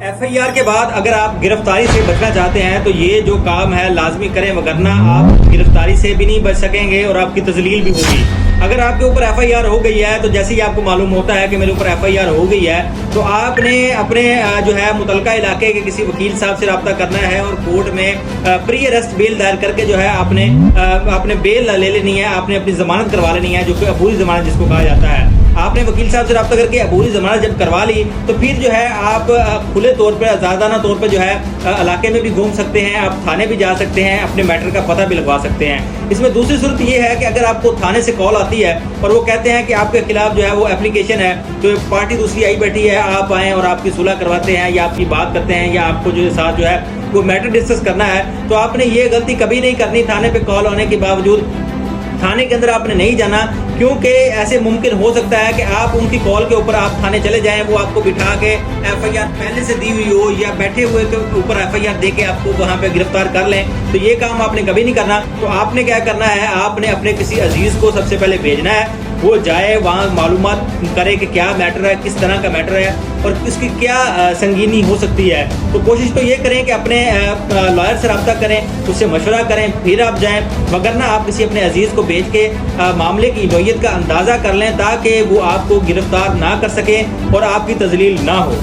FIR کے بعد اگر آپ گرفتاری سے بچنا چاہتے ہیں تو یہ جو کام ہے لازمی کریں، وگرنہ آپ گرفتاری سے بھی نہیں بچ سکیں گے اور آپ کی تذلیل بھی ہوگی۔ اگر آپ کے اوپر FIR ہو گئی ہے تو جیسے ہی آپ کو معلوم ہوتا ہے کہ میرے اوپر FIR ہو گئی ہے تو آپ نے اپنے جو ہے متعلقہ علاقے کے کسی وکیل صاحب سے رابطہ کرنا ہے اور کورٹ میں پری ارسٹ بیل دائر کر کے جو ہے آپ نے بیل لے لینی ہے، آپ نے اپنی ضمانت کروا لینی ہے، جو کہ عبوری ضمانت جس کو کہا جاتا ہے۔ آپ نے وکیل صاحب سے رابطہ کر کے عبوری ضمانت جب کروا لی تو پھر جو ہے آپ کھلے طور پہ آزادانہ طور پہ جو ہے علاقے میں بھی گھوم سکتے ہیں، آپ تھانے بھی جا سکتے ہیں، اپنے میٹر کا پتہ بھی لگوا سکتے ہیں۔ اس میں دوسری صورت یہ ہے کہ اگر آپ کو تھانے سے کال آتی ہے اور وہ کہتے ہیں کہ آپ کے خلاف جو ہے وہ اپلیکیشن ہے، تو پارٹی دوسری آئی بیٹھی ہے، آپ آئیں اور آپ کی صلح کرواتے ہیں یا آپ کی بات کرتے ہیں یا آپ کو جو ساتھ جو ہے وہ میٹر ڈسکس کرنا ہے، تو آپ نے یہ غلطی کبھی نہیں کرنی۔ تھانے پہ کال ہونے کے باوجود تھانے کے اندر آپ نے نہیں جانا، کیونکہ ایسے ممکن ہو سکتا ہے کہ آپ ان کی کال کے اوپر آپ تھانے چلے جائیں، وہ آپ کو بٹھا کے FIR پہلے سے دی ہوئی ہو یا بیٹھے ہوئے کے اوپر FIR دے کے آپ کو وہاں پہ گرفتار کر لیں، تو یہ کام آپ نے کبھی نہیں کرنا۔ تو آپ نے کیا کرنا ہے، آپ نے اپنے کسی عزیز کو سب سے پہلے بھیجنا ہے، وہ جائے وہاں معلومات کرے کہ کیا میٹر ہے، کس طرح کا میٹر ہے اور اس کی کیا سنگینی ہو سکتی ہے۔ تو کوشش تو یہ کریں کہ اپنے لائر سے رابطہ کریں، اس سے مشورہ کریں، پھر آپ جائیں، وگرنہ آپ کسی اپنے عزیز کو بھیج کے معاملے کی نوعیت کا اندازہ کر لیں تاکہ وہ آپ کو گرفتار نہ کر سکیں اور آپ کی تذلیل نہ ہو۔